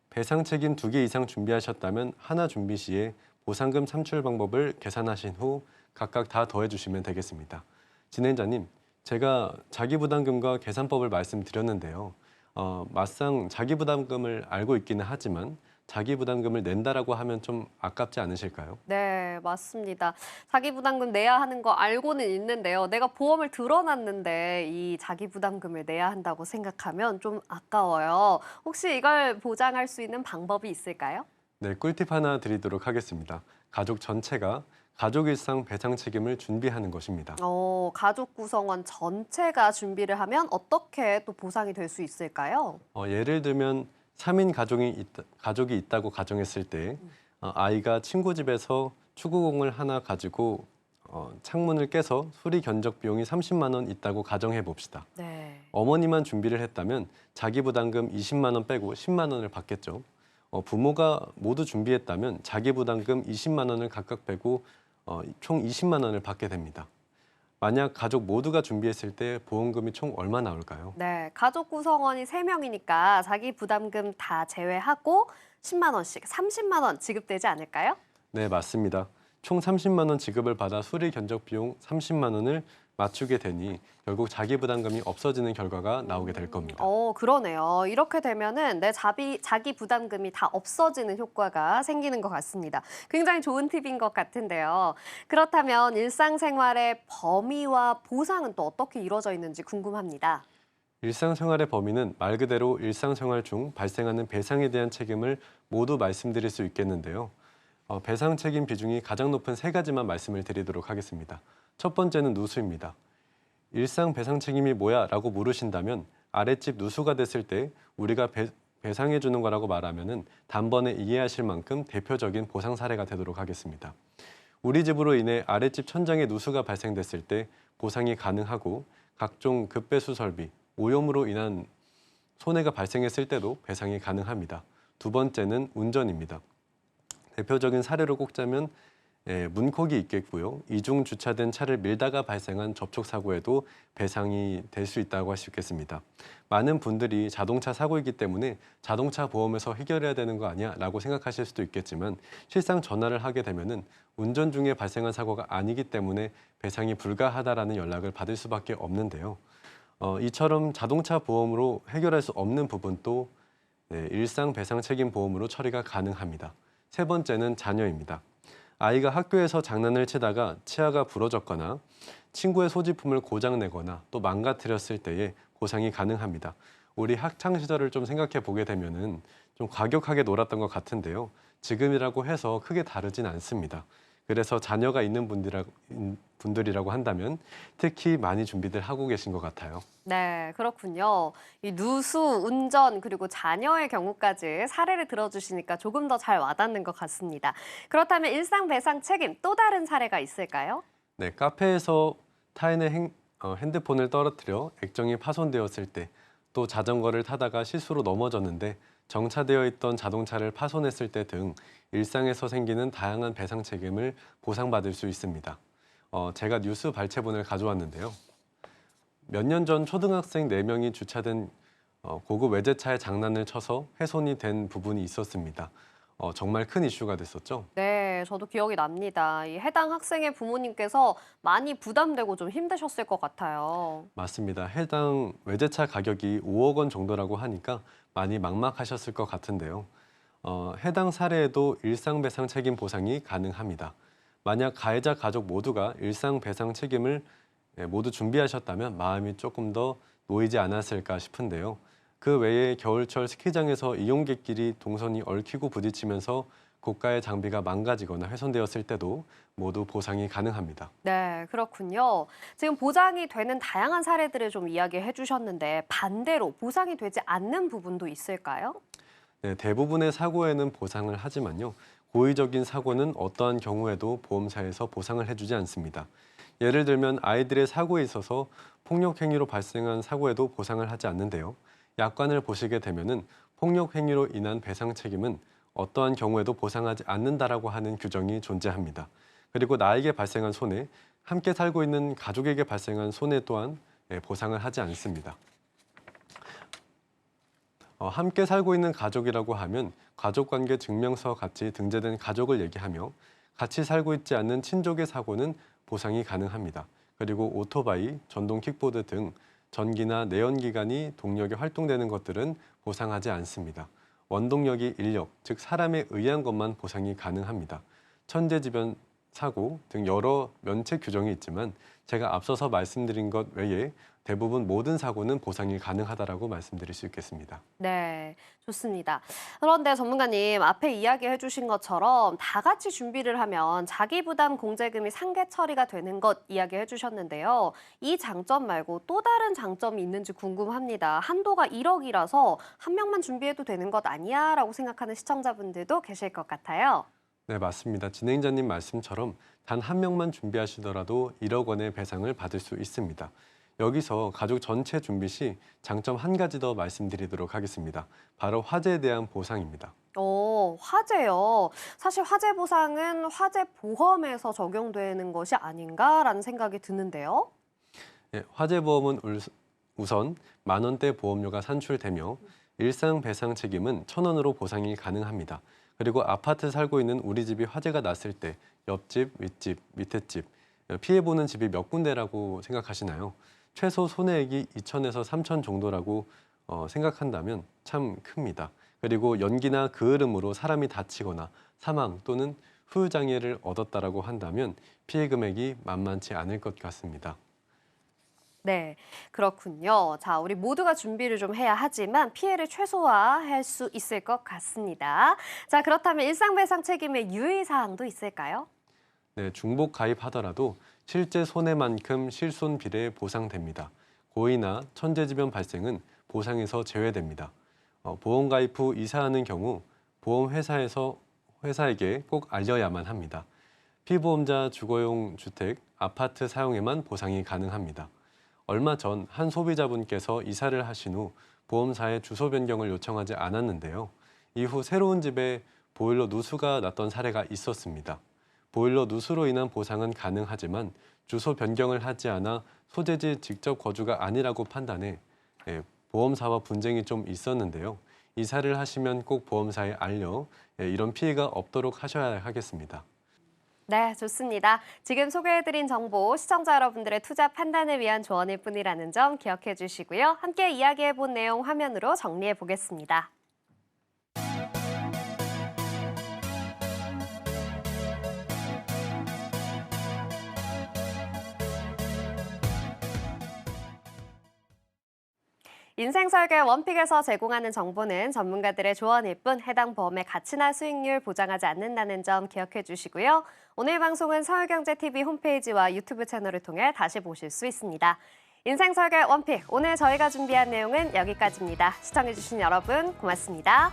D: 배상 책임 2개 이상 준비하셨다면 하나 준비 시에 보상금 산출 방법을 계산하신 후 각각 다 더해주시면 되겠습니다. 진행자님, 제가 자기 부담금과 계산법을 말씀드렸는데요. 맞상 자기 부담금을 알고 있기는 하지만 자기 부담금을 낸다라고 하면 좀 아깝지 않으실까요?
A: 네, 맞습니다. 자기 부담금 내야 하는 거 알고는 있는데요. 내가 보험을 들어놨는데 이 자기 부담금을 내야 한다고 생각하면 좀 아까워요. 혹시 이걸 보장할 수 있는 방법이 있을까요?
D: 네, 꿀팁 하나 드리도록 하겠습니다. 가족 전체가 가족 일상 배상 책임을 준비하는 것입니다.
A: 가족 구성원 전체가 준비를 하면 어떻게 또 보상이 될 수 있을까요?
D: 예를 들면 3인 가족이 있다고 가정했을 때 아이가 친구 집에서 축구공을 하나 가지고 창문을 깨서 수리 견적 비용이 30만 원 있다고 가정해 봅시다.
A: 네.
D: 어머니만 준비를 했다면 자기 부담금 20만 원 빼고 10만 원을 받겠죠. 부모가 모두 준비했다면 자기 부담금 20만 원을 각각 빼고 총 20만 원을 받게 됩니다. 만약 가족 모두가 준비했을 때 보험금이 총 얼마 나올까요?
A: 네, 가족 구성원이 3명이니까 자기 부담금 다 제외하고 10만 원씩 30만 원 지급되지 않을까요?
D: 네, 맞습니다. 총 30만 원 지급을 받아 수리 견적 비용 30만 원을 맞추게 되니 결국 자기 부담금이 없어지는 결과가 나오게 될 겁니다.
A: 그러네요. 이렇게 되면은 내 자기 부담금이 다 없어지는 효과가 생기는 것 같습니다. 굉장히 좋은 팁인 것 같은데요. 그렇다면 일상생활의 범위와 보상은 또 어떻게 이루어져 있는지 궁금합니다.
D: 일상생활의 범위는 말 그대로 일상생활 중 발생하는 배상에 대한 책임을 모두 말씀드릴 수 있겠는데요. 배상 책임 비중이 가장 높은 세 가지만 말씀을 드리도록 하겠습니다. 첫 번째는 누수입니다. 일상 배상 책임이 뭐야? 라고 물으신다면 아랫집 누수가 됐을 때 우리가 배상해 주는 거라고 말하면은 단번에 이해하실 만큼 대표적인 보상 사례가 되도록 하겠습니다. 우리 집으로 인해 아랫집 천장에 누수가 발생됐을 때 보상이 가능하고 각종 급배수 설비, 오염으로 인한 손해가 발생했을 때도 배상이 가능합니다. 두 번째는 운전입니다. 대표적인 사례로 꼽자면 문콕이 있겠고요. 이중 주차된 차를 밀다가 발생한 접촉 사고에도 배상이 될 수 있다고 할 수 있겠습니다. 많은 분들이 자동차 사고이기 때문에 자동차 보험에서 해결해야 되는 거 아니야? 라고 생각하실 수도 있겠지만 실상 전화를 하게 되면은 운전 중에 발생한 사고가 아니기 때문에 배상이 불가하다라는 연락을 받을 수밖에 없는데요. 이처럼 자동차 보험으로 해결할 수 없는 부분도 일상 배상 책임 보험으로 처리가 가능합니다. 세 번째는 자녀입니다. 아이가 학교에서 장난을 치다가 치아가 부러졌거나 친구의 소지품을 고장내거나 또 망가뜨렸을 때에 보상이 가능합니다. 우리 학창 시절을 좀 생각해 보게 되면은 좀 과격하게 놀았던 것 같은데요. 지금이라고 해서 크게 다르진 않습니다. 그래서 자녀가 있는 분들이라고 한다면 특히 많이 준비들 하고 계신 것 같아요.
A: 네, 그렇군요. 이 누수, 운전, 그리고 자녀의 경우까지 사례를 들어주시니까 조금 더 잘 와닿는 것 같습니다. 그렇다면 일상 배상 책임 또 다른 사례가 있을까요?
D: 네, 카페에서 타인의 핸드폰을 떨어뜨려 액정이 파손되었을 때, 또 자전거를 타다가 실수로 넘어졌는데 정차되어 있던 자동차를 파손했을 때 등 일상에서 생기는 다양한 배상 책임을 보상받을 수 있습니다. 제가 뉴스 발췌본을 가져왔는데요. 몇 년 전 초등학생 4명이 주차된 고급 외제차에 장난을 쳐서 훼손이 된 부분이 있었습니다. 정말 큰 이슈가 됐었죠.
A: 네, 저도 기억이 납니다. 이 해당 학생의 부모님께서 많이 부담되고 좀 힘드셨을 것 같아요.
D: 맞습니다. 해당 외제차 가격이 5억 원 정도라고 하니까 많이 막막하셨을 것 같은데요. 해당 사례에도 일상배상 책임 보상이 가능합니다. 만약 가해자 가족 모두가 일상배상 책임을 모두 준비하셨다면 마음이 조금 더 놓이지 않았을까 싶은데요. 그 외에 겨울철 스키장에서 이용객끼리 동선이 얽히고 부딪히면서 고가의 장비가 망가지거나 훼손되었을 때도 모두 보상이 가능합니다.
A: 네, 그렇군요. 지금 보장이 되는 다양한 사례들을 좀 이야기해 주셨는데 반대로 보상이 되지 않는 부분도 있을까요?
D: 네, 대부분의 사고에는 보상을 하지만요. 고의적인 사고는 어떠한 경우에도 보험사에서 보상을 해주지 않습니다. 예를 들면 아이들의 사고에 있어서 폭력 행위로 발생한 사고에도 보상을 하지 않는데요. 약관을 보시게 되면은 폭력 행위로 인한 배상 책임은 어떠한 경우에도 보상하지 않는다라고 하는 규정이 존재합니다. 그리고 나에게 발생한 손해, 함께 살고 있는 가족에게 발생한 손해 또한 보상을 하지 않습니다. 함께 살고 있는 가족이라고 하면 가족관계 증명서 같이 등재된 가족을 얘기하며 같이 살고 있지 않는 친족의 사고는 보상이 가능합니다. 그리고 오토바이, 전동 킥보드 등 전기나 내연기관이 동력에 활동되는 것들은 보상하지 않습니다. 원동력이 인력, 즉 사람에 의한 것만 보상이 가능합니다. 천재지변 사고 등 여러 면책 규정이 있지만 제가 앞서서 말씀드린 것 외에 대부분 모든 사고는 보상이 가능하다라고 말씀드릴 수 있겠습니다.
A: 네, 좋습니다. 그런데 전문가님, 앞에 이야기해 주신 것처럼 다 같이 준비를 하면 자기 부담 공제금이 상계 처리가 되는 것 이야기해 주셨는데요. 이 장점 말고 또 다른 장점이 있는지 궁금합니다. 한도가 1억이라서 한 명만 준비해도 되는 것 아니야? 라고 생각하는 시청자분들도 계실 것 같아요.
D: 네, 맞습니다. 진행자님 말씀처럼 단 한 명만 준비하시더라도 1억 원의 배상을 받을 수 있습니다. 여기서 가족 전체 준비 시 장점 한 가지 더 말씀드리도록 하겠습니다. 바로 화재에 대한 보상입니다.
A: 화재요. 사실 화재 보상은 화재 보험에서 적용되는 것이 아닌가라는 생각이 드는데요.
D: 예, 화재보험은 우선 10,000원대 보험료가 산출되며 일상 배상 책임은 1,000원으로 보상이 가능합니다. 그리고 아파트 살고 있는 우리 집이 화재가 났을 때 옆집, 윗집, 밑에 집 피해보는 집이 몇 군데라고 생각하시나요? 최소 손해액이 2,000에서 3,000 정도라고 생각한다면 참 큽니다. 그리고 연기나 그을음으로 사람이 다치거나 사망 또는 후유장애를 얻었다라고 한다면 피해 금액이 만만치 않을 것 같습니다.
A: 네, 그렇군요. 자, 우리 모두가 준비를 좀 해야 하지만 피해를 최소화할 수 있을 것 같습니다. 자, 그렇다면 일상배상 책임의 유의사항도 있을까요?
D: 네, 중복 가입하더라도 실제 손해만큼 실손 비례 보상됩니다. 고의나 천재지변 발생은 보상에서 제외됩니다. 보험 가입 후 이사하는 경우 회사에게 꼭 알려야만 합니다. 피보험자 주거용 주택, 아파트 사용에만 보상이 가능합니다. 얼마 전 한 소비자분께서 이사를 하신 후 보험사에 주소 변경을 요청하지 않았는데요. 이후 새로운 집에 보일러 누수가 났던 사례가 있었습니다. 보일러 누수로 인한 보상은 가능하지만 주소 변경을 하지 않아 소재지 직접 거주가 아니라고 판단해 보험사와 분쟁이 좀 있었는데요. 이사를 하시면 꼭 보험사에 알려 이런 피해가 없도록 하셔야 하겠습니다.
A: 네, 좋습니다. 지금 소개해드린 정보 시청자 여러분들의 투자 판단을 위한 조언일 뿐이라는 점 기억해 주시고요. 함께 이야기해본 내용 화면으로 정리해 보겠습니다. 인생설계 원픽에서 제공하는 정보는 전문가들의 조언일 뿐 해당 보험의 가치나 수익률 보장하지 않는다는 점 기억해 주시고요. 오늘 방송은 서울경제TV 홈페이지와 유튜브 채널을 통해 다시 보실 수 있습니다. 인생설계 원픽, 오늘 저희가 준비한 내용은 여기까지입니다. 시청해주신 여러분 고맙습니다.